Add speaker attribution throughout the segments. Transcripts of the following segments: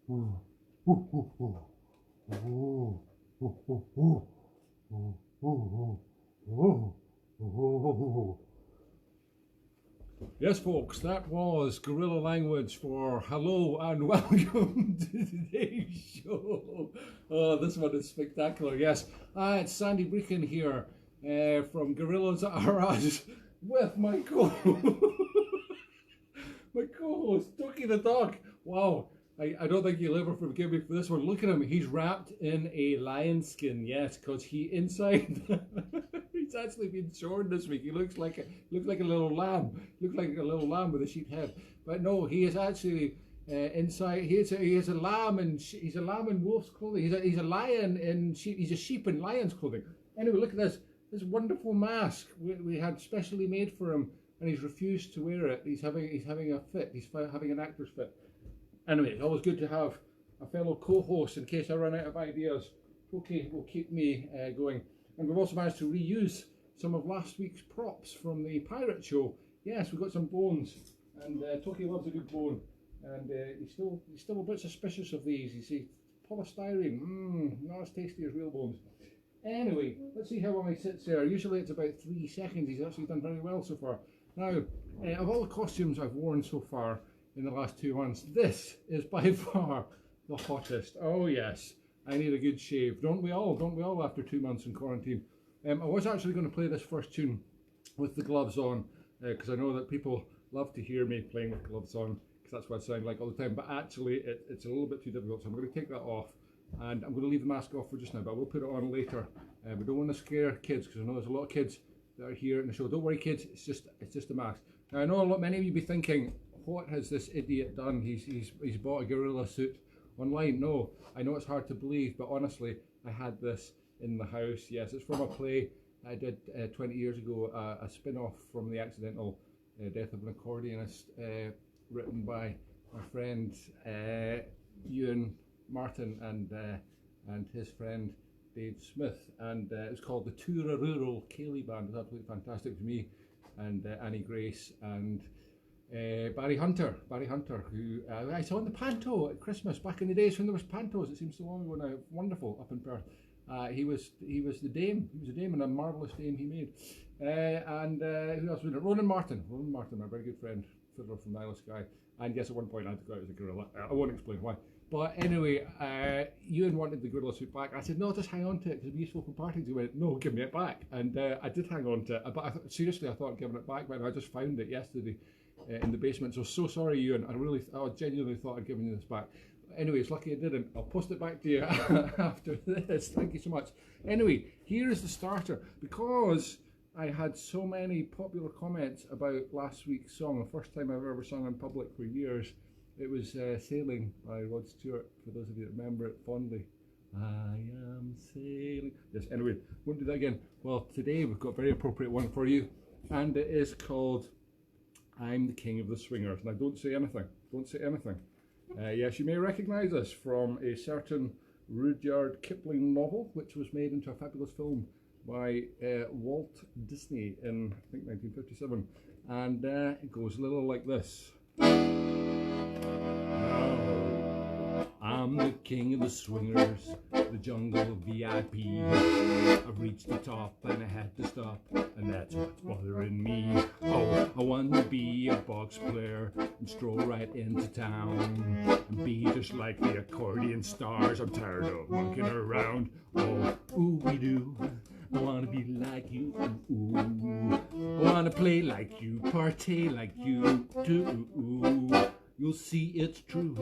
Speaker 1: Yes, folks, that was guerrilla language for hello and welcome to today's show. Oh, this one is spectacular. Yes, it's Sandy Brechin here from Gorillas Are Us with my co-host, Toki the dog. Wow, I don't think you'll ever forgive me for this one. Look at him, he's wrapped in a lion skin, yes, because he inside... He's actually been shorn this week. He looks like a little lamb. Looks like a little lamb with a sheep head. But no, he is actually inside. He is a lamb and he's a lamb in wolf's clothing. He's a lion in sheep. He's a sheep in lion's clothing. Anyway, look at this wonderful mask we had specially made for him, and he's refused to wear it. He's having a fit. He's having an actor's fit. Anyway, it's always good to have a fellow co-host in case I run out of ideas. Toki will keep me going. And we've also managed to reuse some of last week's props from the pirate show. Yes, we've got some bones, and Toki loves a good bone, and he's still a bit suspicious of these. You see, polystyrene, not as tasty as real bones. Anyway, let's see how long he sits there. Usually it's about 3 seconds. He's actually done very well so far. Now, of all the costumes I've worn so far in the last 2 months, this is by far the hottest. Oh yes. I need a good shave. Don't we all? Don't we all after 2 months in quarantine? I was actually going to play this first tune with the gloves on because I know that people love to hear me playing with gloves on because that's what I sound like all the time. But actually it's a little bit too difficult, so I'm going to take that off and I'm going to leave the mask off for just now, but we'll put it on later. We don't want to scare kids because I know there's a lot of kids that are here in the show. Don't worry kids, it's just a mask. Now I know many of you be thinking, what has this idiot done? He's bought a gorilla suit online. No, I know it's hard to believe, but honestly, I had this in the house. Yes, it's from a play I did 20 years ago, a spin-off from The Accidental Death of an Accordionist, written by my friend Ewan Martin and his friend Dave Smith, and it's called the Toura Rural Ceilidh Band. It's absolutely fantastic to me, and Annie Grace and Barry Hunter, who I saw in the Panto at Christmas back in the days when there was Pantos. It seems so long ago now. Wonderful up in Perth. He was the dame. He was a dame, and a marvelous dame he made. And who else was it? Ronan Martin, my very good friend, fiddler from the Isle of Skye. And yes, at one point I had to go out as a gorilla. I won't explain why. But anyway, Ewan wanted the gorilla suit back. I said, no, just hang on to it because it'll be useful for parties. He went, no, give me it back. And I did hang on to it. But seriously, I thought of giving it back, but I just found it yesterday in the basement. So sorry, Ewan. I genuinely thought I'd given you this back. Anyway, it's lucky I didn't. I'll post it back to you after this. Thank you so much. Anyway, here is the starter. Because I had so many popular comments about last week's song, the first time I've ever sung in public for years. It was Sailing by Rod Stewart, for those of you that remember it fondly. I am sailing. Yes, anyway, won't do that again. Well, today we've got a very appropriate one for you, and it is called I'm the King of the Swingers. Now, don't say anything. Don't say anything. Yes, you may recognise this from a certain Rudyard Kipling novel, which was made into a fabulous film by Walt Disney in, I think, 1957. And it goes a little like this. I'm the king of the swingers, the jungle VIP. I've reached the top and I had to stop, and that's what's bothering me. Oh, I want to be a box player and stroll right into town and be just like the accordion stars. I'm tired of monkeying around. Oh, ooh-wee-doo, I want to be like you. Ooh, I want to play like you, partay like you too. You'll see it's true.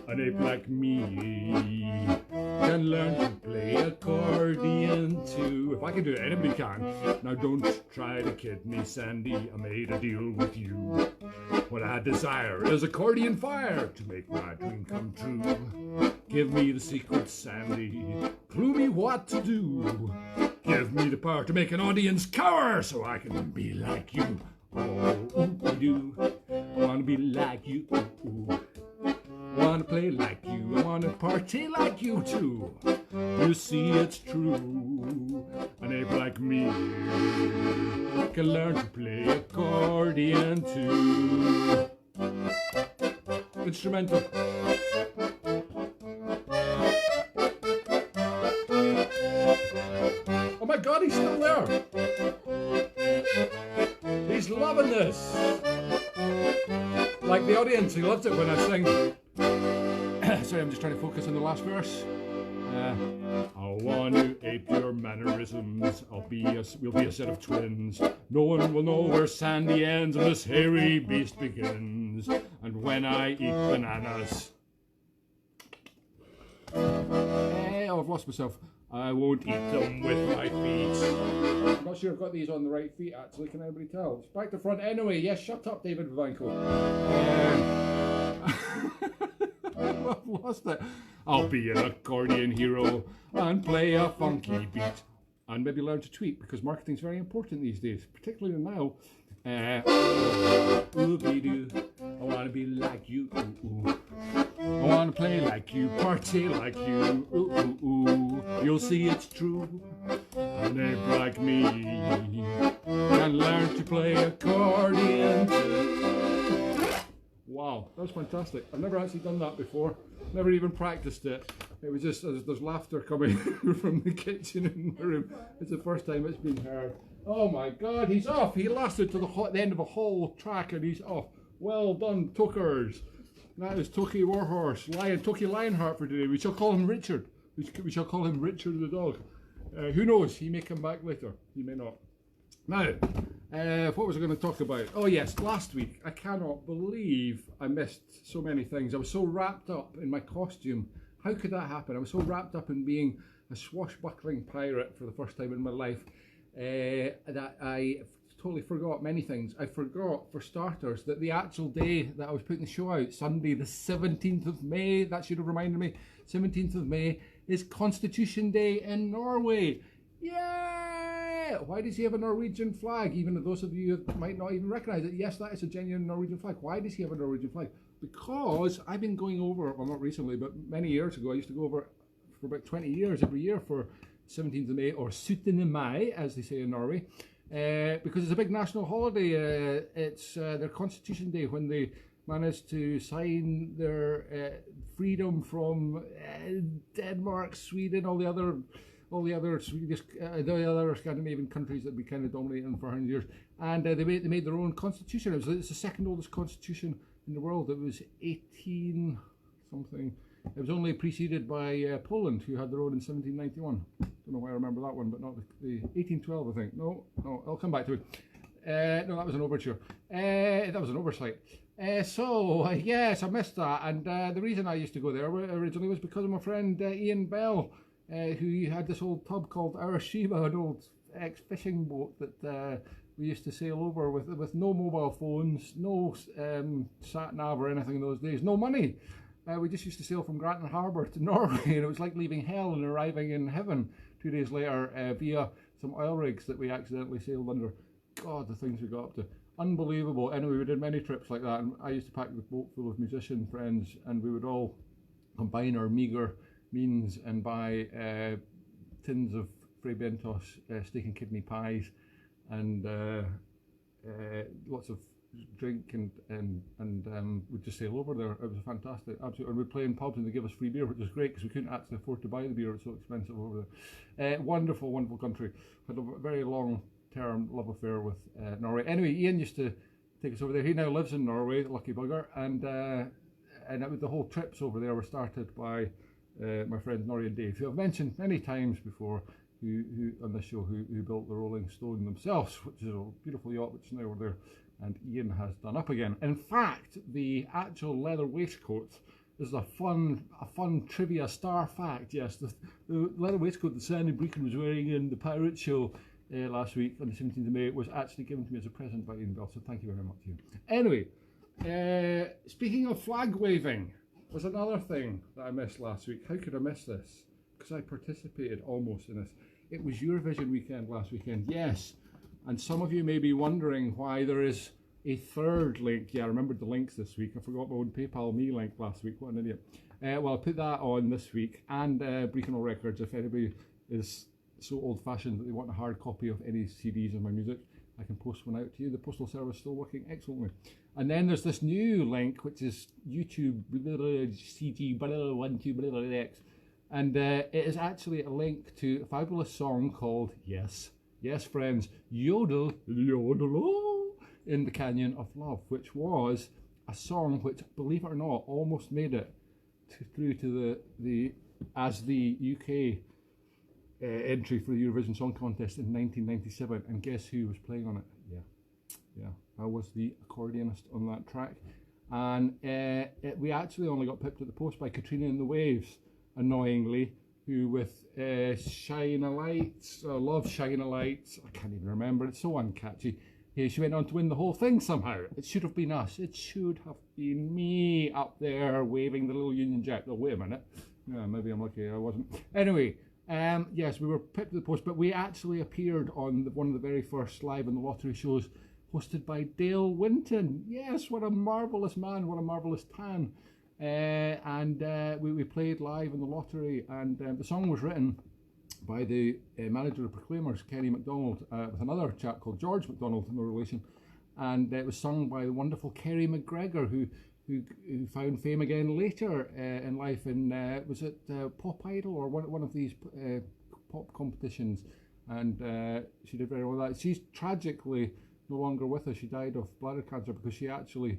Speaker 1: An ape like me can learn to play accordion too. If I can do it, anybody can. Now don't try to kid me, Sandy. I made a deal with you. What I desire is accordion fire to make my dream come true. Give me the secret, Sandy. Clue me what to do. Give me the power to make an audience cower so I can be like you. Oh, ooh, I do. I want to be like you. Ooh. I want to play like you. I want to party like you too. You see, it's true. An ape like me can learn to play accordion too. Instrumental. Oh my God, he's still there. He's loving this. Like the audience, he loves it when I sing. Sorry, I'm just trying to focus on the last verse. I want to ape your mannerisms. We'll be a set of twins. No one will know where Sandy ends and this hairy beast begins. And when I eat bananas, oh, I've lost myself. I won't eat them with my feet. I'm not sure I've got these on the right feet actually. Can anybody tell? It's back to front anyway. Yes, shut up, David Vivanco. I've lost it. I'll be an accordion hero and play a funky beat. And maybe learn to tweet, because marketing's very important these days, particularly now. Oogie-doo, I want to be like you. Ooh, ooh. I want to play like you, party like you. Ooh, ooh, ooh. You'll see it's true. An ape like me can learn to play accordion too. Wow, that was fantastic. I've never actually done that before. Never even practiced it. It was just, there's laughter coming from the kitchen in the room. It's the first time it's been heard. Oh my God, he's off. He lasted to the end of a whole track and he's off. Well done, Tokers. That is Toki Warhorse, Toki Lionheart for today. We shall call him Richard. We shall call him Richard the dog. Who knows, he may come back later. He may not. Now, what was I going to talk about? Oh yes, last week. I cannot believe I missed so many things. I was so wrapped up in my costume. How could that happen? I was so wrapped up in being a swashbuckling pirate for the first time in my life that I totally forgot many things. I forgot, for starters, that the actual day that I was putting the show out, Sunday the 17th of May, that should have reminded me, 17th of May, is Constitution Day in Norway. Yay! Why does he have a Norwegian flag? Even those of you who might not even recognise it. Yes, that is a genuine Norwegian flag. Why does he have a Norwegian flag? Because I've been going over, well not recently, but many years ago, I used to go over for about 20 years every year for 17th of May, or 17. Mai, as they say in Norway. Because it's a big national holiday. It's their Constitution Day, when they managed to sign their freedom from Denmark, Sweden, all the other Swedish, the other Scandinavian countries that we kind of dominated for 100 years, and they made their own constitution. It's the second oldest constitution in the world. It was 18 something. It was only preceded by Poland, who had their own in 1791. Don't know why I remember that one, but not the 1812, I think. No, I'll come back to it. No, that was an overture. That was an oversight. Yes, I missed that. And the reason I used to go there originally was because of my friend Ian Bell, who had this old tub called Our Sheba, an old ex-fishing boat that we used to sail over with no mobile phones, no sat-nav or anything in those days, no money. We just used to sail from Granton Harbour to Norway, and it was like leaving hell and arriving in heaven 2 days later via some oil rigs that we accidentally sailed under. God, the things we got up to. Unbelievable. Anyway, we did many trips like that, and I used to pack the boat full of musician friends, and we would all combine our meagre means and buy tins of Fray Bentos steak and kidney pies, and lots of drink, and we'd just sail over there. It was fantastic, absolutely. And we'd play in pubs and they give us free beer, which was great because we couldn't actually afford to buy the beer. It's so expensive over there. Wonderful, wonderful country. Had a very long-term love affair with Norway. Anyway, Ian used to take us over there. He now lives in Norway, lucky bugger, and the whole trips over there were started by my friend Norrie and Dave, who I've mentioned many times before, who on this show, who built the Rolling Stone themselves, which is a beautiful yacht which is now over there, and Ian has done up again. In fact, the actual leather waistcoat, this is a fun trivia star fact. Yes, the leather waistcoat that Sandy Brechin was wearing in the pirate show last week on the 17th of May was actually given to me as a present by Ian Bell, so thank you very much to you. Anyway, speaking of flag waving, was another thing that I missed last week. How could I miss this? Because I participated almost in this. It was Eurovision weekend last weekend, yes. And some of you may be wondering why there is a third link. Yeah, I remembered the links this week. I forgot my own PayPal me link last week. What an idiot. Well, I'll put that on this week. And Brechin Records, if anybody is so old-fashioned that they want a hard copy of any CDs of my music, I can post one out to you. The postal service is still working excellently. And then there's this new link, which is YouTube CG12X, and it is actually a link to a fabulous song called Yes, Yes Friends, Yodel, Yodel, in the Canyon of Love, which was a song which, believe it or not, almost made it through to the UK entry for the Eurovision Song Contest in 1997, and guess who was playing on it? Yeah, I was the accordionist on that track, and we actually only got pipped at the post by Katrina and the Waves, annoyingly, who with Shine a Light, Love Shine a Light, I can't even remember, it's so uncatchy. Yeah, she went on to win the whole thing somehow. It should have been us. It should have been me up there waving the little Union Jack. Oh, wait a minute. Yeah, maybe I'm lucky I wasn't. Anyway, yes, we were pipped to the post, but we actually appeared on one of the very first Live in the Lottery shows hosted by Dale Winton. Yes, what a marvellous man, what a marvellous tan. We played Live in the Lottery, and the song was written by the manager of Proclaimers, Kenny MacDonald, with another chap called George MacDonald, no relation, and it was sung by the wonderful Kerry McGregor, who found fame again later in life in was it Pop Idol or one of these pop competitions, and she did very well with that. She's tragically no longer with us. She died of bladder cancer because she actually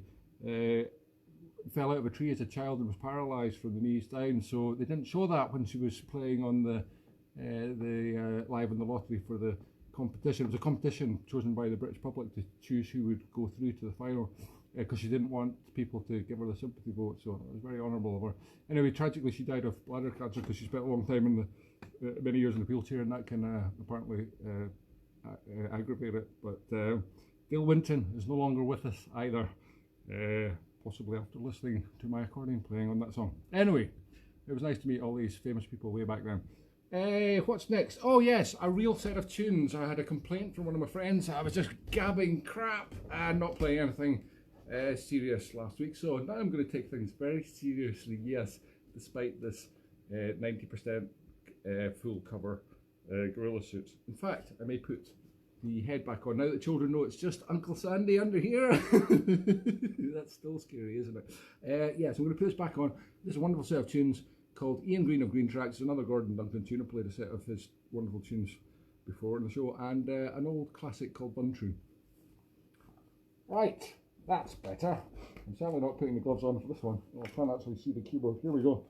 Speaker 1: fell out of a tree as a child and was paralysed from the knees down, so they didn't show that when she was playing on the Live in the Lottery for the competition. It was a competition chosen by the British public to choose who would go through to the final, because she didn't want people to give her the sympathy vote, so it was very honourable of her. Anyway, tragically she died of bladder cancer because she spent a long time in the many years in the wheelchair, and that can apparently aggravate it. But Dale Winton is no longer with us either, possibly after listening to my accordion playing on that song. Anyway, it was nice to meet all these famous people way back then. What's next? Oh yes, a real set of tunes. I had a complaint from one of my friends. I was just gabbing crap and not playing anything serious last week, so now I'm going to take things very seriously, yes, despite this 90% full cover gorilla suits. In fact, I may put the head back on now that children know it's just Uncle Sandy under here. That's still scary, isn't it? Yes, I'm going to put this back on. This is a wonderful set of tunes called Ian Green of Green Tracks, another Gordon Duncan tune. I played a set of his wonderful tunes before in the show, and an old classic called Buntrue. Right, that's better. I'm certainly not putting the gloves on for this one. I'll try and actually see the keyboard. Here we go.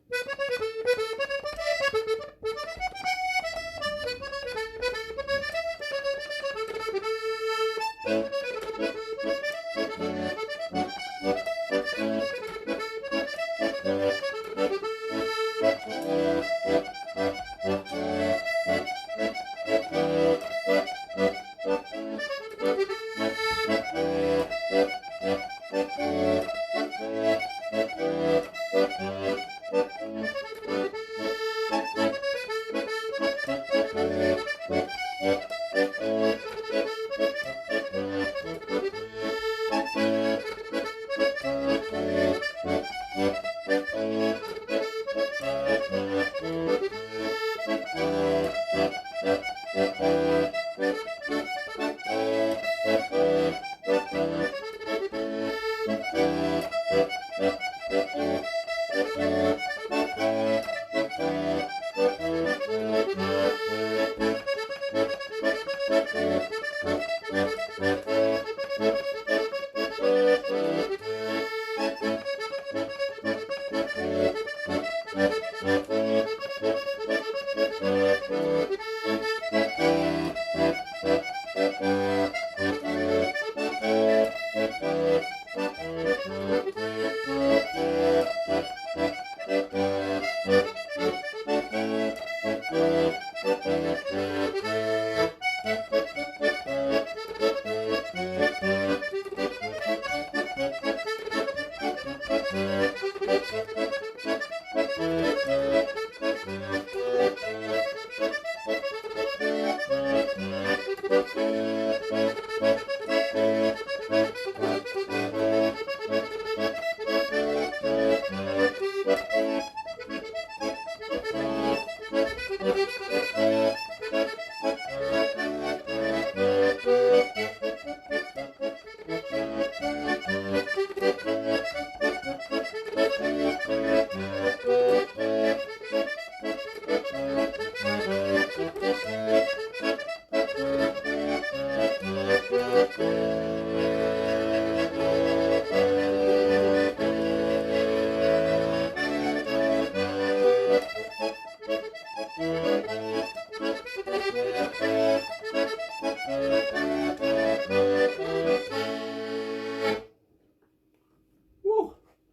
Speaker 1: Woo!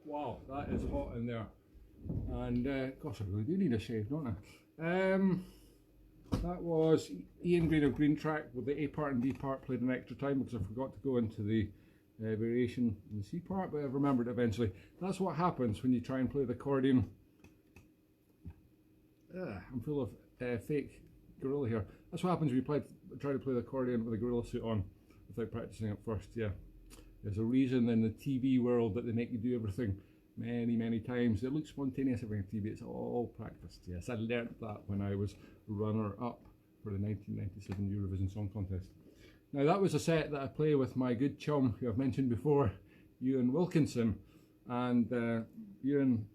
Speaker 1: Wow, that is hot in there. And gosh, I really do need a shave, don't I? That was Ian Green of Green Track with the A part and B part played in extra time because I forgot to go into the variation in the C part, but I've remembered eventually. That's what happens when you try and play the accordion. I'm full of fake gorilla here. That's what happens when you try to play the accordion with a gorilla suit on without practicing it first. Yeah, there's a reason in the TV world that they make you do everything many times. It looks spontaneous every TV. It's all practiced. Yes, I learned that when I was runner-up for the 1997 Eurovision Song Contest. Now that was a set that I play with my good chum who I've mentioned before, Ewan Wilkinson, and Ewan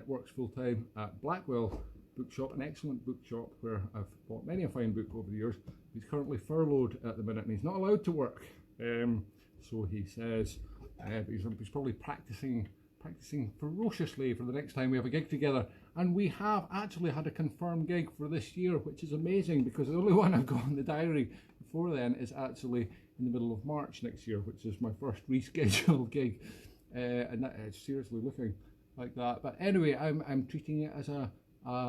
Speaker 1: works full-time at Blackwell Bookshop, an excellent bookshop where I've bought many a fine book over the years. He's currently furloughed at the minute and he's not allowed to work, so he says, but he's probably practicing ferociously for the next time we have a gig together. And we have actually had a confirmed gig for this year, which is amazing because the only one I've got in the diary before then is actually in the middle of March next year, which is my first rescheduled gig, and that is seriously looking like that. But anyway, I'm treating it as a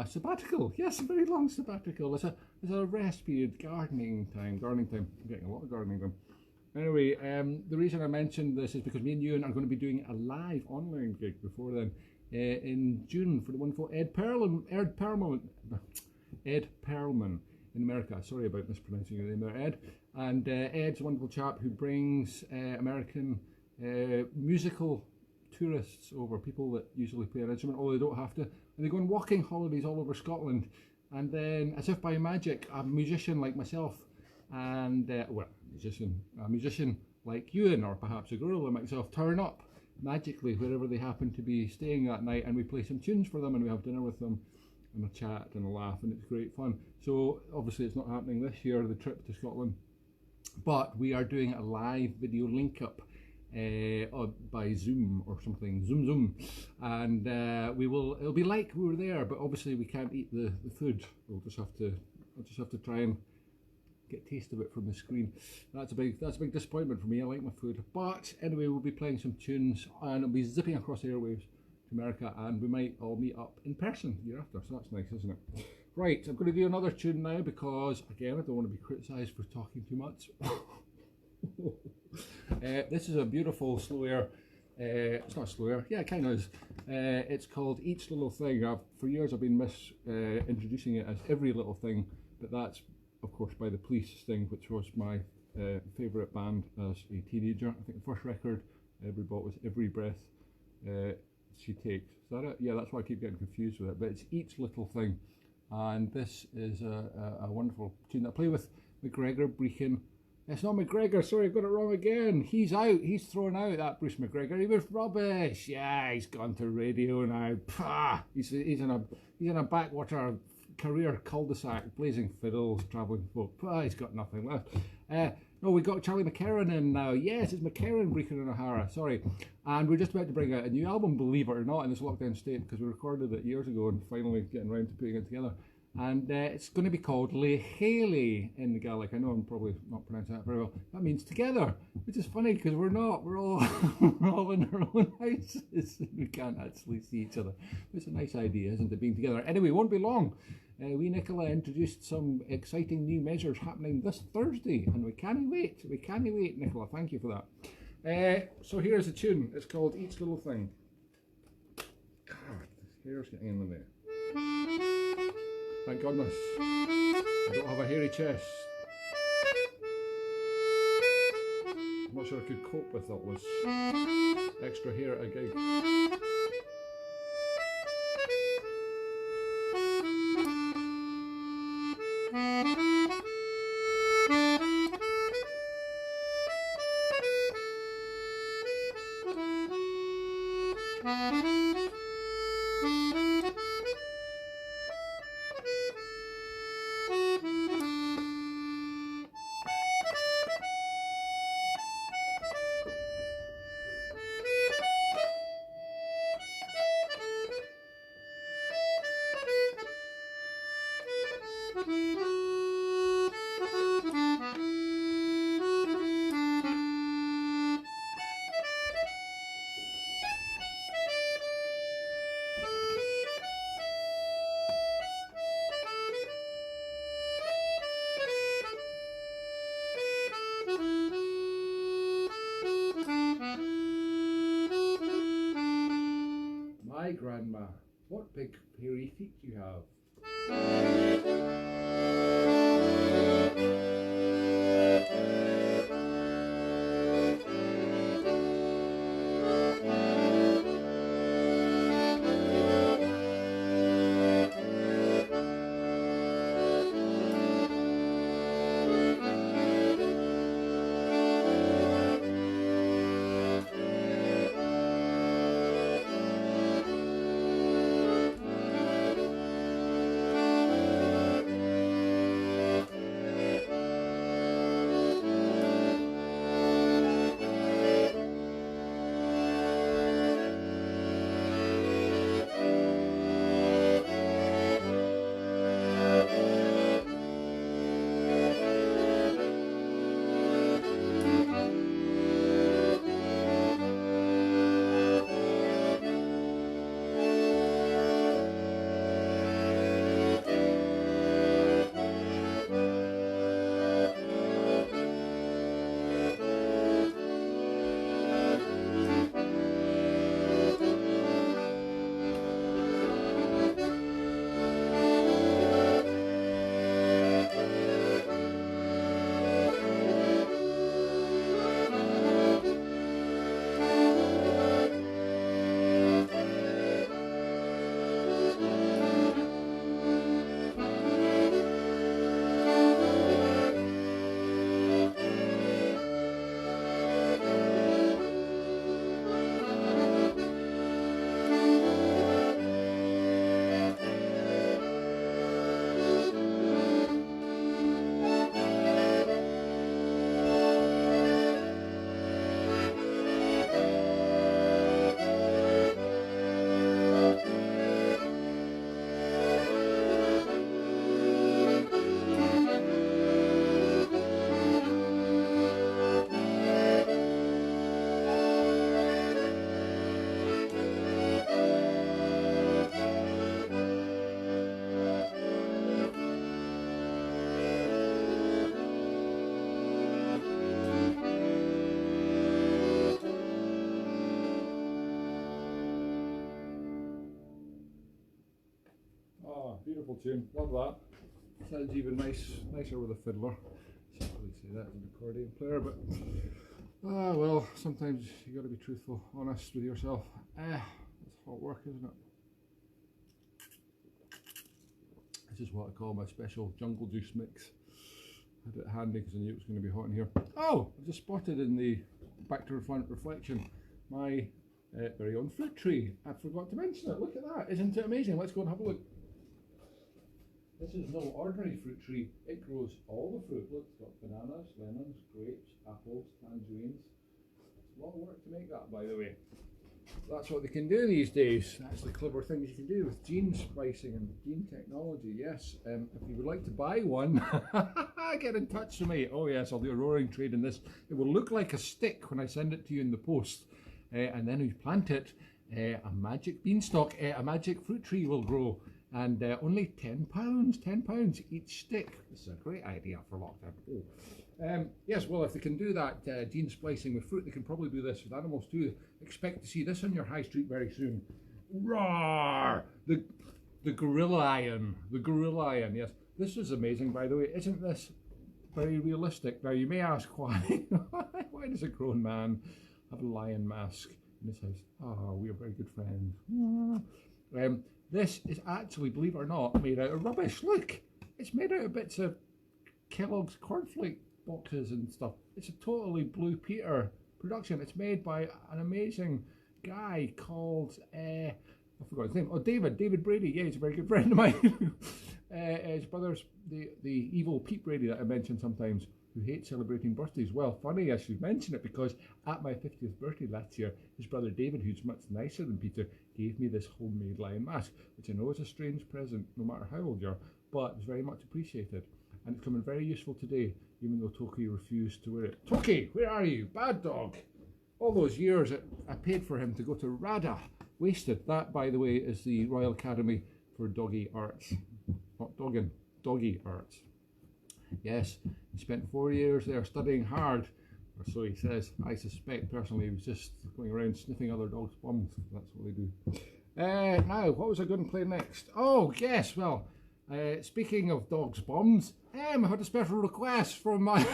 Speaker 1: sabbatical. Yes, a very long sabbatical. As a rest period, gardening time. I'm getting a lot of gardening done. Anyway, the reason I mentioned this is because me and Ewan are going to be doing a live online gig before then in June for the wonderful Ed Perlman in America. Sorry about mispronouncing your name there, Ed. And Ed's a wonderful chap who brings American musical tourists over, people that usually play an instrument, although they don't have to. And they go on walking holidays all over Scotland. And then, as if by magic, a musician like myself and a musician like Ewan, or perhaps a gorilla like myself, turn up magically wherever they happen to be staying that night, and we play some tunes for them and we have dinner with them and a chat and a laugh, and it's great fun. So obviously it's not happening this year, the trip to Scotland, but we are doing a live video link up by Zoom or something, Zoom, and it'll be like we were there, but obviously we can't eat the food. I'll just have to try and get a taste of it from the screen. That's a big disappointment for me. I like my food, but anyway, we'll be playing some tunes and it'll be zipping across the airwaves to America, and we might all meet up in person the year after, so that's nice, isn't it? Right, I'm going to do another tune now because again I don't want to be criticised for talking too much. This is a beautiful slow air. It's not slow air, yeah, it kind of is. It's called Each Little Thing. For years I've been introducing it as Every Little Thing, but that's of course by the Police Sting, which was my favourite band as a teenager. I think the first record I ever bought was Every Breath She Takes. Is that it? Yeah, that's why I keep getting confused with it, but it's Each Little Thing, and this is a wonderful tune that I play with Brechin. It's not McGregor, sorry, I got it wrong again. He's out, he's thrown out, that Bruce McGregor. He was rubbish. Yeah, he's gone to radio now. Pah! He's in a backwater career cul-de-sac, blazing fiddles, travelling folk. Pah, he's got nothing left. No, we got Charlie McCarran in now. Yes, it's McCarran, Brechin and O'Hara, sorry. And we're just about to bring out a new album, believe it or not, in this lockdown state, because we recorded it years ago and finally getting around to putting it together. And it's going to be called Le Haley in the Gaelic. I know I'm probably not pronouncing that very well. That means together, which is funny because we're not. We're all in our own houses. We can't actually see each other. It's a nice idea, isn't it, being together? Anyway, it won't be long. We Nicola introduced some exciting new measures happening this Thursday, and we can't wait. We can't wait, Nicola. Thank you for that. So here's a tune. It's called Each Little Thing. God, this hair's getting in the way. Thank goodness I don't have a hairy chest. I'm not sure I could cope with all this extra hair at a gig. My grandma, what big hairy feet you have. Beautiful tune, love that. Sounds even nicer with a fiddler. Can't really say that as an accordion player, but well, sometimes you got to be truthful, honest with yourself. It's hot work, isn't it? This is what I call my special jungle juice mix. I had it handy because I knew it was going to be hot in here. Oh, I just spotted in the back to front reflection my very own fruit tree. I forgot to mention it. Look at that, isn't it amazing? Let's go and have a look. This is no ordinary fruit tree. It grows all the fruit. Look, it's got bananas, lemons, grapes, apples, tangerines. It's a lot of work to make that, by the way. That's what they can do these days. That's the clever things you can do with gene splicing and gene technology. Yes, if you would like to buy one, get in touch with me. Oh yes, I'll do a roaring trade in this. It will look like a stick when I send it to you in the post. And then when you plant it, a magic beanstalk, a magic fruit tree will grow. And only £10 each stick. This is a great idea for lockdown. Oh. Yes, well, if they can do that gene splicing with fruit, they can probably do this with animals too. Expect to see this on your high street very soon. Roar! The gorilla lion. The gorilla lion, yes. This is amazing, by the way. Isn't this very realistic? Now, you may ask why. Why does a grown man have a lion mask in his house? Oh, we are very good friends. This is actually, believe it or not, made out of rubbish. Look, it's made out of bits of Kellogg's cornflake boxes and stuff. It's a totally Blue Peter production. It's made by an amazing guy called, I forgot his name. Oh, David Brady. Yeah, he's a very good friend of mine. His brother's the evil Pete Brady that I mention sometimes. who hate celebrating birthdays. Well, funny I should mention it, because at my 50th birthday last year, his brother David, who's much nicer than Peter, gave me this homemade lion mask, which I know is a strange present no matter how old you are, but it's very much appreciated. And it's coming very useful today, even though Toki refused to wear it. Toki, where are you? Bad dog. All those years I paid for him to go to RADA. Wasted. That, by the way, is the Royal Academy for Doggy Arts. Not dogging, Doggy Arts. Yes, he spent 4 years there studying hard, or so he says. I suspect personally he was just going around sniffing other dogs' bums. That's what they do. Now, what was I going to play next? Oh, yes, well, speaking of dogs' bums, I had a special request from my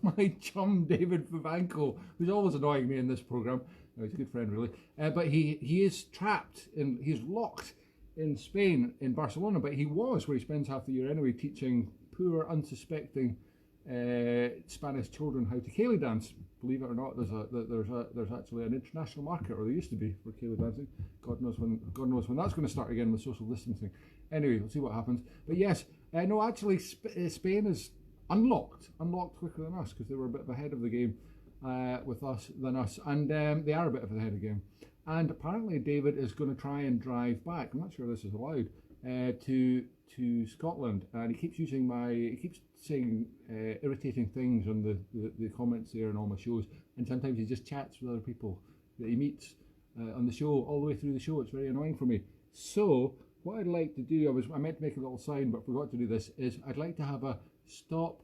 Speaker 1: my chum David Vivanco, who's always annoying me in this programme. No, he's a good friend, really. But he is trapped, he's locked in Spain, in Barcelona, but he was, where he spends half the year anyway, teaching poor, unsuspecting Spanish children how to ceilidh dance. Believe it or not, there's actually an international market, or there used to be, for ceilidh dancing. God knows when that's going to start again with social distancing. Anyway, we'll see what happens. But yes, no, actually, Spain is unlocked quicker than us, because they were a bit ahead of the game than us, and they are a bit ahead of the game. And apparently, David is going to try and drive back. I'm not sure this is allowed to Scotland, and he keeps saying irritating things on the comments there and all my shows, and sometimes he just chats with other people that he meets on the show all the way through the show. It's very annoying for me. So what I'd like to do, I meant to make a little sign but forgot to do this, is I'd like to have a Stop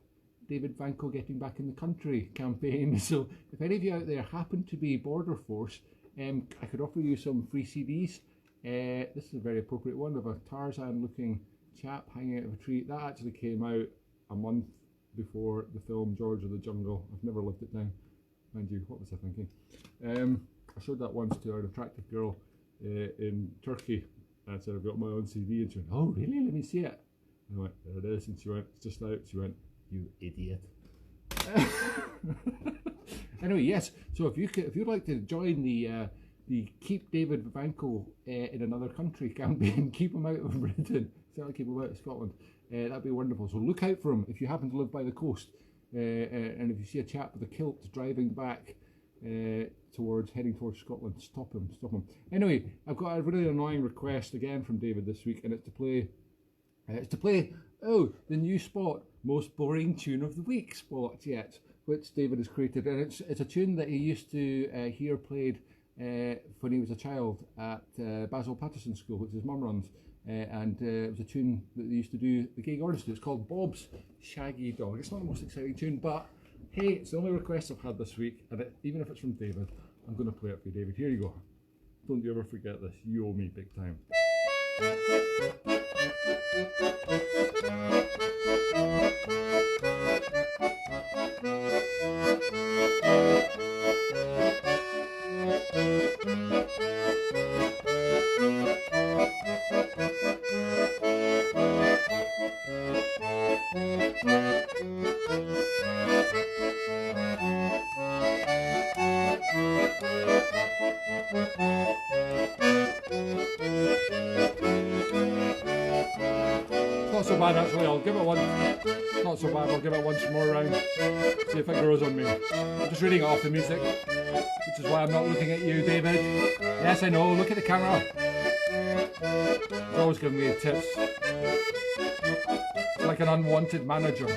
Speaker 1: David Vanko Getting Back in the Country campaign. So if any of you out there happen to be Border Force, I could offer you some free CDs. This is a very appropriate one of a Tarzan looking chap hanging out of a tree. That actually came out a month before the film George of the Jungle. I've never lived it down. Mind you, what was I thinking? I showed that once to an attractive girl in Turkey. I said, I've got my own CD, and she went, oh really, let me see it. And I went, there it is, and she went, it's just out. She went, you idiot. Anyway, yes, so if you'd like to join the Keep David Vivanco in Another Country campaign, keep him out of Britain, certainly keep him out of Scotland, that'd be wonderful. So look out for him if you happen to live by the coast, and if you see a chap with a kilt driving back heading towards Scotland, stop him. Anyway, I've got a really annoying request again from David this week, and it's to play the new spot, most boring tune of the week spot yet, which David has created, and it's a tune that he used to hear played when he was a child at Basil Patterson School, which his mum runs, and it was a tune that they used to do, the gig artist. It's called Bob's Shaggy Dog. It's not the most exciting tune, but hey, it's the only request I've had this week, and even if it's from David, I'm going to play it for you, David. Here you go. Don't you ever forget this. You owe me big time. Not so bad actually, I'll give it one. Not so bad, I'll give it one more round. See if it grows on me. I'm just reading it off the music, which is why I'm not looking at you, David. Yes, I know, look at the camera. He's always giving me tips. It's like an unwanted manager.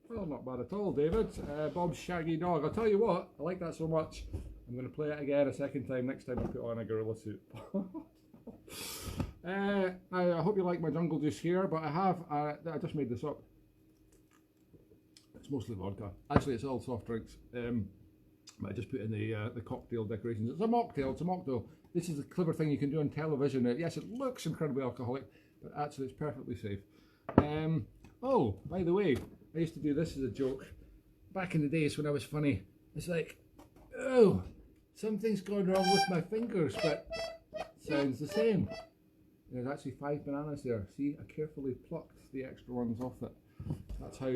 Speaker 1: Well, not bad at all, David. Bob's Shaggy Dog. I'll tell you what, I like that so much, I'm going to play it again a second time next time I put on a gorilla suit. I hope you like my jungle juice here, but I just made this up. It's mostly vodka. Actually, it's all soft drinks. But I just put in the cocktail decorations. It's a mocktail. This is a clever thing you can do on television. Yes, it looks incredibly alcoholic, but actually it's perfectly safe. Oh, by the way, I used to do this as a joke back in the days when I was funny. It's like, oh, something's gone wrong with my fingers, but sounds the same. There's actually 5 bananas there. See, I carefully plucked the extra ones off it. That's how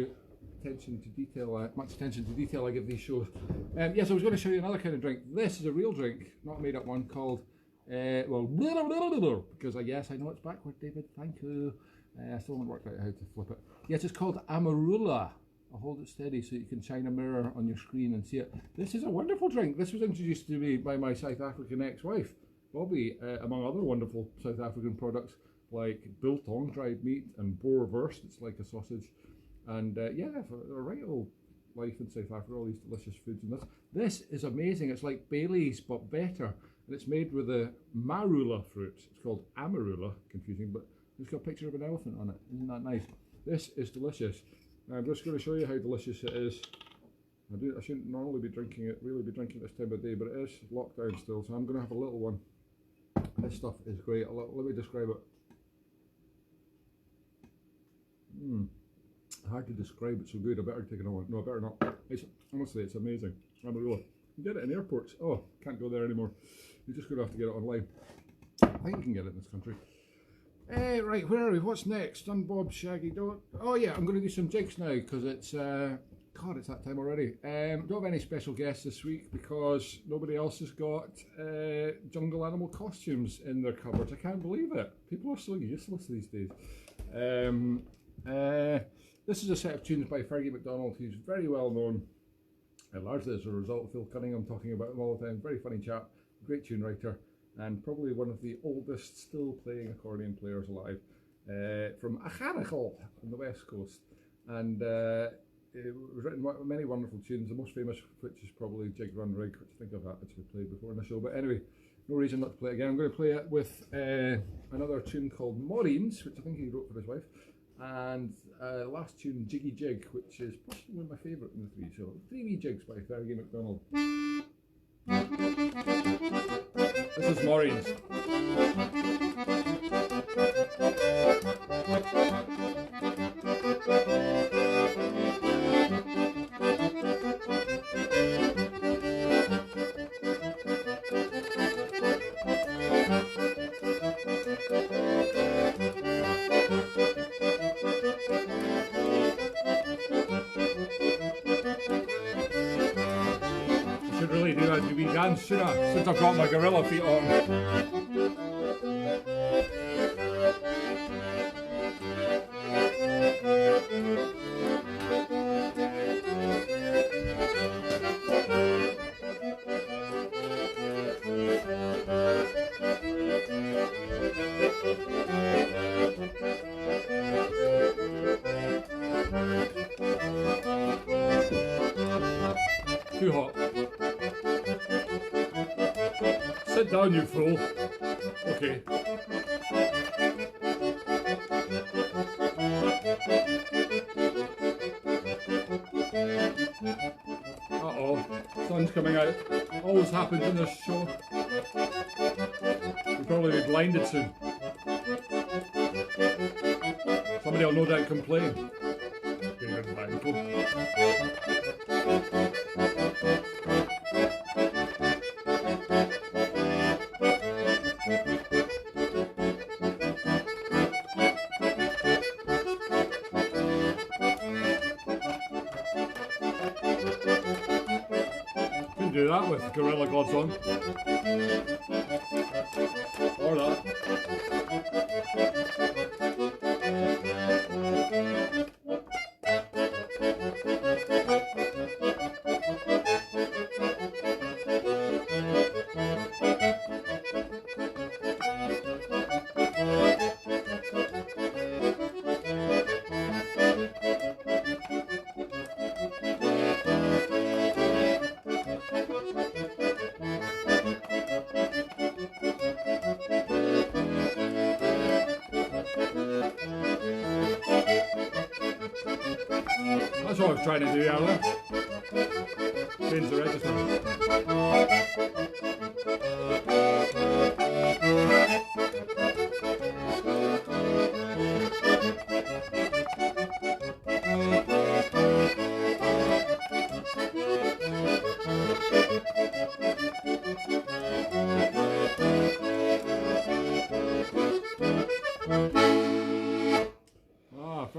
Speaker 1: much attention to detail I give these shows. Yes, I was going to show you another kind of drink. This is a real drink, not a made up one, called, because yes, I know it's backward, David, thank you. I still haven't worked out how to flip it. Yes, it's called Amarula. I'll hold it steady so you can shine a mirror on your screen and see it. This is a wonderful drink. This was introduced to me by my South African ex-wife, Bobby, among other wonderful South African products like biltong, dried meat, and boerwurst, it's like a sausage. And yeah, for a right old life in South Africa, all these delicious foods. And this is amazing. It's like Bailey's, but better. And it's made with a marula fruit. It's called Amarula, confusing, but it's got a picture of an elephant on it. Isn't that nice? This is delicious. Now I'm just going to show you how delicious it is. I shouldn't normally be drinking it, really be drinking it this time of day, but it is lockdown still, so I'm going to have a little one. This stuff is great. Let me describe it. Hard to describe, it's so good. I better take another one. No, I better not. Honestly, it's amazing. Amarula. You get it in airports. Oh, can't go there anymore. You're just going to have to get it online. I think you can get it in this country. Right, where are we? What's next? Done Bob, Shaggy, don't. Oh yeah, I'm going to do some jigs now because it's God, it's that time already. Don't have any special guests this week because nobody else has got jungle animal costumes in their cupboards. I can't believe it. People are so useless these days. This is a set of tunes by Fergie MacDonald, who's very well known, largely as a result of Phil Cunningham talking about him all the time. Very funny chap, great tune writer, and probably one of the oldest still playing accordion players alive, from Acharichal on the west coast. And it was written many wonderful tunes, the most famous of which is probably Jig Run Rig, which I think I've actually played before in the show. But anyway, no reason not to play it again. I'm going to play it with another tune called Maureen's, which I think he wrote for his wife. And last tune, Jiggy Jig, which is possibly my favourite in the three. So, 3 wee jigs by Fergie MacDonald. This is Maureen's. Really do a wee dance, should I? Since I've got my gorilla feet on. Too hot. Sit down, you fool. Okay. Uh-oh. Sun's coming out. Always happens in this show. We'll probably be blinded soon. Somebody will no doubt complain. David Michael. Do that with Gorilla Gods on. Or that. That's what I was trying to do earlier. Change the register.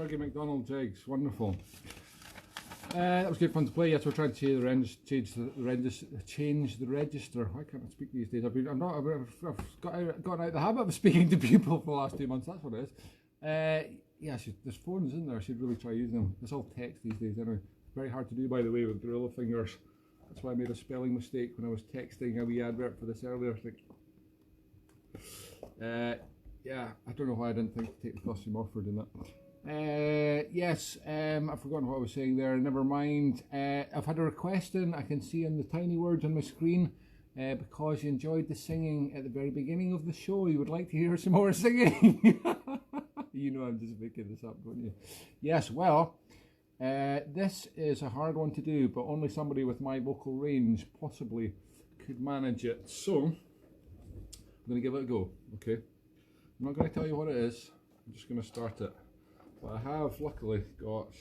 Speaker 1: Dougie McDonald's eggs, wonderful. That was good fun to play. Yes, we're trying to change the register. Why can't I speak these days? I've gotten out of the habit of speaking to people for the last 2 months. That's what it is. Yeah, there's phones in there. I should really try using them. It's all text these days anyway. Very hard to do, by the way, with gorilla fingers. That's why I made a spelling mistake when I was texting a wee advert for this earlier. Yeah, I don't know why I didn't think to take the costume off for doing that. Yes, I've forgotten what I was saying there, never mind. I've had a request in, I can see in the tiny words on my screen, because you enjoyed the singing at the very beginning of the show, you would like to hear some more singing. You know I'm just making this up, don't you? Yes, well, this is a hard one to do, but only somebody with my vocal range possibly could manage it. So, I'm going to give it a go, okay? I'm not going to tell you what it is, I'm just going to start it. But I have luckily got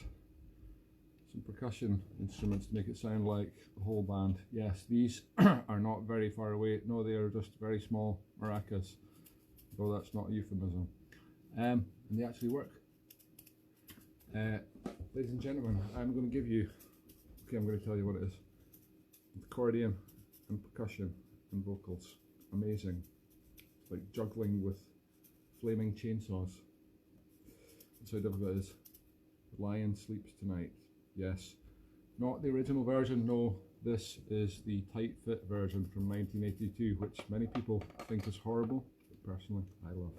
Speaker 1: some percussion instruments to make it sound like the whole band. Yes, these are not very far away. No, they are just very small maracas, though that's not a euphemism. And they actually work. Ladies and gentlemen, I'm going to give you, okay, I'm going to tell you what it is. Accordion and percussion and vocals. Amazing. It's like juggling with flaming chainsaws. That's how difficult it is. The Lion Sleeps Tonight. Yes. Not the original version, no. This is the tight fit version from 1982, which many people think is horrible, but personally I love.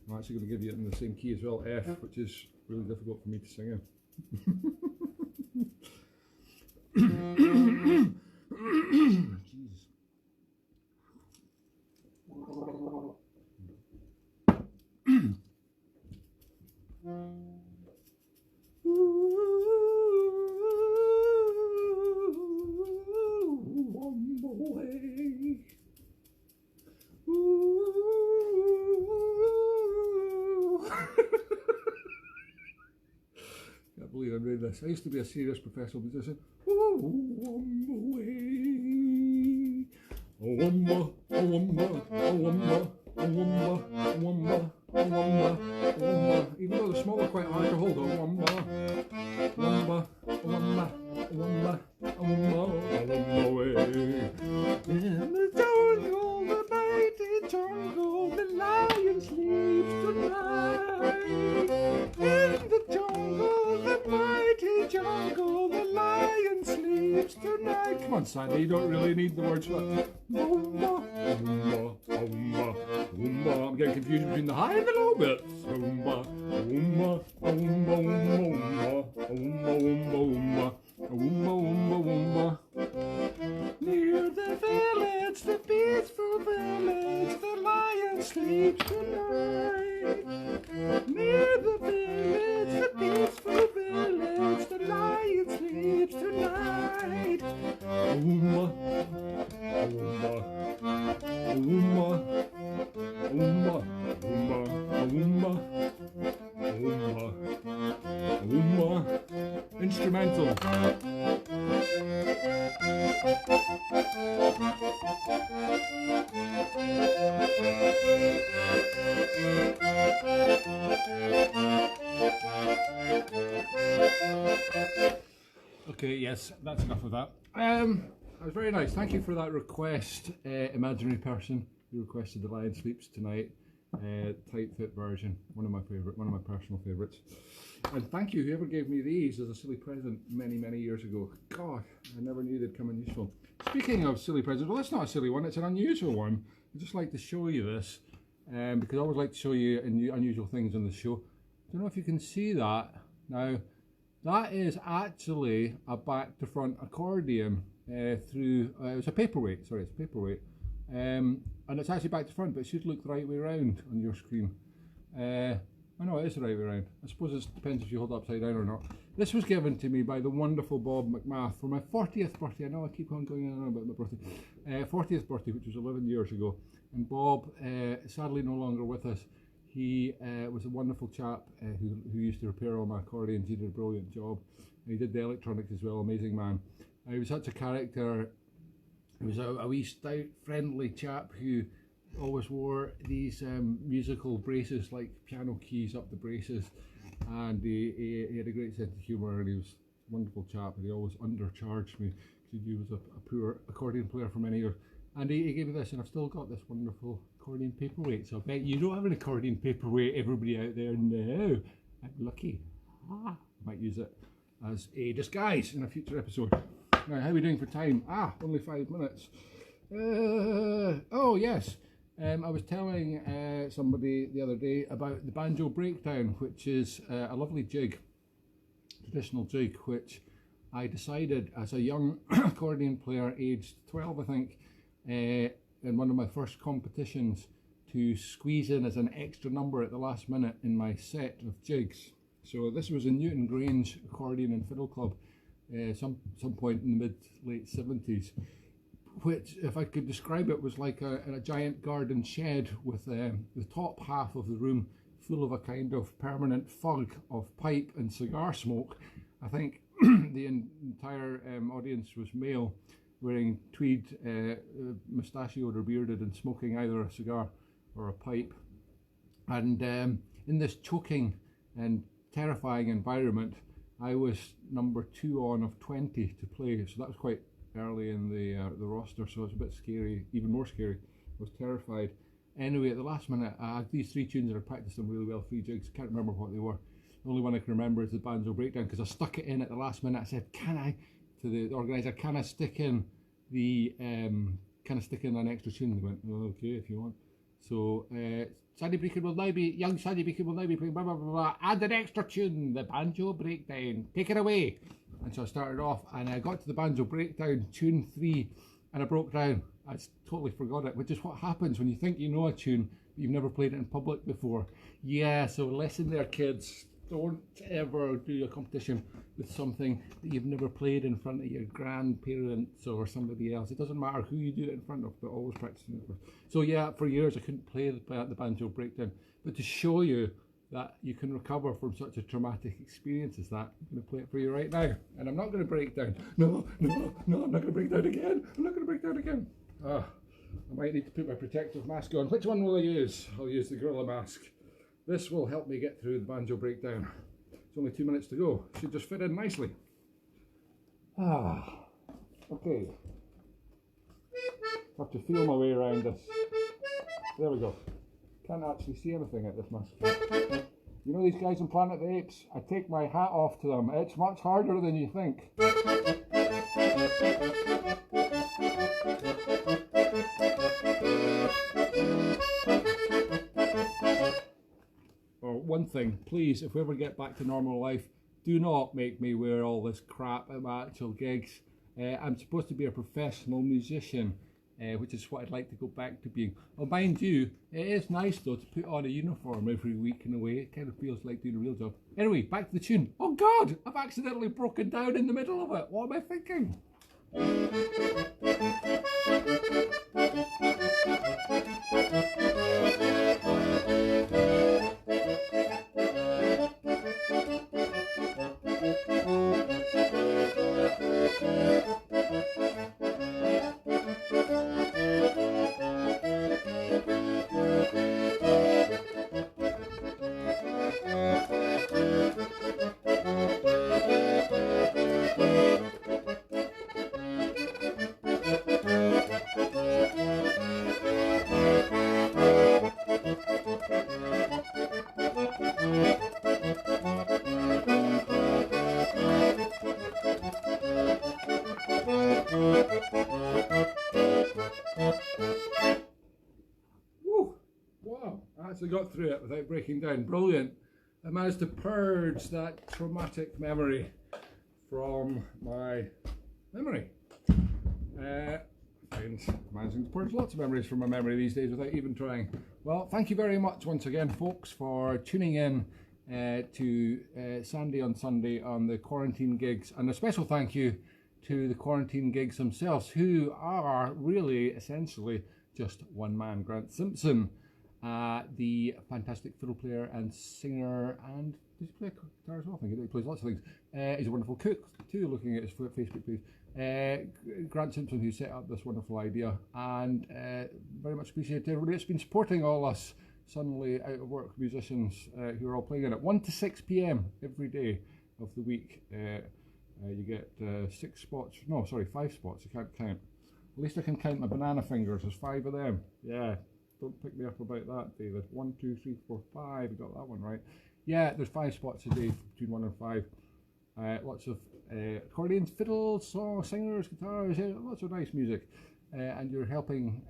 Speaker 1: I'm actually going to give you it in the same key as well, F, which is really difficult for me to sing in. Jesus. Can't believe I made this. I used to be a serious professional musician. Even though the small are quite hard to hold on. In the jungle, the mighty jungle, the lion sleeps tonight. In the jungle, the mighty jungle, the lion sleeps tonight. Come on, Sandy, you don't really need the words for that. I'm getting confused between the high and the low bits. Near the village, the peaceful village, the lion sleeps tonight. Near the village, the peaceful village, the lion sleeps tonight. Instrumental. Okay, yes, that's enough of that. That was very nice. Thank you for that request, imaginary person who requested The Lion Sleeps Tonight, tight fit version. One of my personal favourites. And thank you, whoever gave me these as a silly present many, many years ago. God, I never knew they'd come in useful. Speaking of silly presents, well, it's not a silly one, it's an unusual one. I'd just like to show you this, because I always like to show you unusual things on the show. I don't know if you can see that. Now, that is actually a back to front accordion through, it's a paperweight, sorry, it's a paperweight. And it's actually back to front, but it should look the right way around on your screen. I know it is the right way around. I suppose it depends if you hold it upside down or not. This was given to me by the wonderful Bob McMath for my 40th birthday. I know I keep on going on about my birthday. 40th birthday, which was 11 years ago. And Bob, sadly no longer with us, he was a wonderful chap who used to repair all my accordions. He did a brilliant job. And he did the electronics as well, amazing man. He was such a character. He was a wee stout, friendly chap who always wore these musical braces, like piano keys up the braces, and he had a great sense of humour, and he was a wonderful chap, and he always undercharged me because he was a poor accordion player for many years. And he gave me this, and I've still got this wonderful accordion paperweight. So I bet you don't have an accordion paperweight, everybody out there. No, I'm lucky. I might use it as a disguise in a future episode. Now, how are we doing for time? Only 5 minutes. Oh yes, I was telling somebody the other day about the banjo breakdown, which is a lovely jig, traditional jig, which I decided as a young accordion player, aged 12 I think, in one of my first competitions, to squeeze in as an extra number at the last minute in my set of jigs. So this was a Newton Grange accordion and fiddle club, some point in the late 70s, which, if I could describe it, was like a giant garden shed with the top half of the room full of a kind of permanent fog of pipe and cigar smoke. I think the entire audience was male, wearing tweed, mustachioed or bearded, and smoking either a cigar or a pipe. And in this choking and terrifying environment, I was number 2 on of 20 to play, so that was quite early in the roster, so it's a bit scary, even more scary. I was terrified. Anyway, at the last minute, I had these 3 tunes and I practiced them really well, 3 jigs, can't remember what they were. The only one I can remember is the banjo breakdown, because I stuck it in at the last minute. I said, can I, to the organiser, can I stick in an extra tune? They went, oh, okay, if you want. So Sandy Brechin will now be, young Sandy Brechin will now be playing blah blah blah blah, and an extra tune, the banjo breakdown, take it away. And so I started off, and I got to the banjo breakdown, tune 3, and I broke down. I totally forgot it, which is what happens when you think you know a tune, but you've never played it in public before. Yeah, so lesson there, kids. Don't ever do a competition with something that you've never played in front of your grandparents or somebody else. It doesn't matter who you do it in front of, but always practicing it first. So yeah, for years I couldn't play the banjo breakdown. But to show you that you can recover from such a traumatic experience as that, I'm going to play it for you right now. And I'm not going to break down. No, I'm not going to break down again. I'm not going to break down again. I might need to put my protective mask on. Which one will I use? I'll use the gorilla mask. This will help me get through the banjo breakdown. It's only 2 minutes to go. Should just fit in nicely. Okay. Have to feel my way around this. There we go. Can't actually see anything at this mask. You know these guys in Planet of the Apes? I take my hat off to them. It's much harder than you think. One thing, please, if we ever get back to normal life, do not make me wear all this crap at my actual gigs. I'm supposed to be a professional musician, which is what I'd like to go back to being. Well, mind you, it is nice though to put on a uniform every week in a way. It kind of feels like doing a real job. Anyway, back to the tune. Oh God, I've accidentally broken down in the middle of it. What am I thinking? Got through it without breaking down. Brilliant. I managed to purge that traumatic memory from my memory. Managing to purge lots of memories from my memory these days without even trying. Well, thank you very much once again, folks, for tuning in to Sandy on Sunday on the quarantine gigs, and a special thank you to the quarantine gigs themselves, who are really essentially just one man, Grant Simpson. the fantastic fiddle player and singer, and does he play guitar as well? I think he plays lots of things. He's a wonderful cook too, looking at his Facebook page. Grant Simpson, who set up this wonderful idea, and very much appreciate everybody that's been supporting all us suddenly out of work musicians who are all playing in it. 1 to 6 p.m. every day of the week. You get 6 spots, no sorry, 5 spots, I can't count. At least I can count my banana fingers, there's 5 of them. Yeah, don't pick me up about that, David. 1, 2, 3, 4, 5, I got that one right. Yeah, there's 5 spots a day between 1 and 5. Lots of accordions, fiddles, songs, singers, guitars, lots of nice music. And you're helping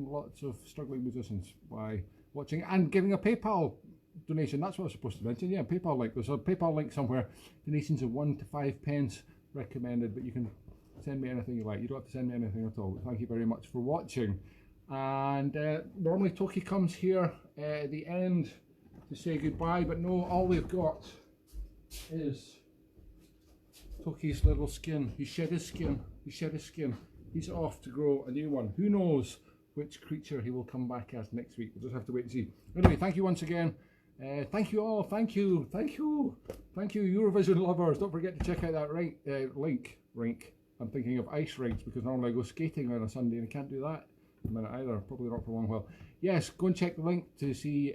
Speaker 1: lots of struggling musicians by watching and giving a PayPal donation. That's what I was supposed to mention. Yeah, PayPal link. There's a PayPal link somewhere. Donations of 1 to 5 pence recommended, but you can send me anything you like. You don't have to send me anything at all. But thank you very much for watching. And normally Toki comes here at the end to say goodbye, but no, all we've got is Toki's little skin. He shed his skin. He shed his skin. He's off to grow a new one. Who knows which creature he will come back as next week. We'll just have to wait and see. Anyway, thank you once again. Thank you all. Thank you. Thank you. Thank you, Eurovision lovers. Don't forget to check out that rink. I'm thinking of ice rinks because normally I go skating on a Sunday and I can't do that a minute either. Probably not for a long while. Yes, go and check the link to see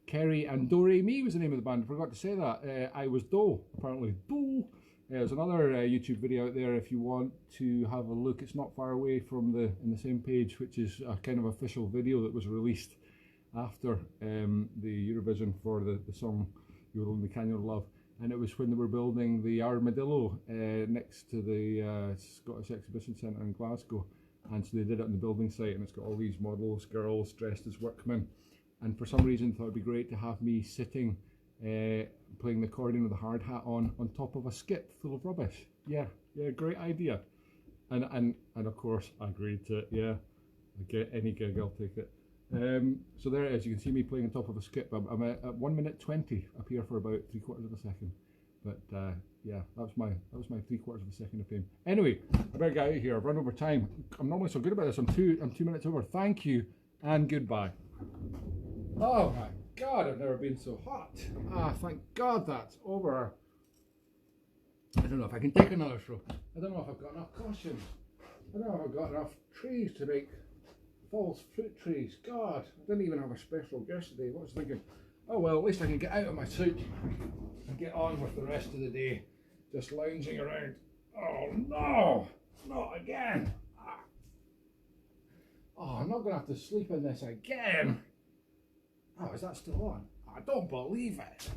Speaker 1: Kerry and Do Re Mi was the name of the band. I forgot to say that. I was Do, apparently. Do. There's another YouTube video out there if you want to have a look. It's not far away from in the same page, which is a kind of official video that was released after the Eurovision for the song You're Only Canyon of Love. And it was when they were building the Armadillo next to the Scottish Exhibition Centre in Glasgow. And so they did it on the building site, and it's got all these models, girls dressed as workmen. And for some reason thought it'd be great to have me sitting playing the accordion with a hard hat on top of a skip full of rubbish. Yeah, great idea. And of course I agreed to it. Yeah, I get any gig, I'll take it. So there it is. You can see me playing on top of a skip. I'm at 1 minute 20 up here for about 3/4 of a second. But yeah, that was my 3/4 of a second of fame. Anyway, I better get out of here. I've run over time. I'm normally so good about this. I'm 2 minutes over. Thank you and goodbye. Oh my God, I've never been so hot. Thank God that's over. I don't know if I can take another throw. I don't know if I've got enough caution. I don't know if I've got enough trees to make false fruit trees. God, I didn't even have a special guest today. What was I thinking? Oh well, at least I can get out of my suit and get on with the rest of the day. Just lounging around. Oh no, not again. Oh, I'm not going to have to sleep in this again. Oh, is that still on? I don't believe it.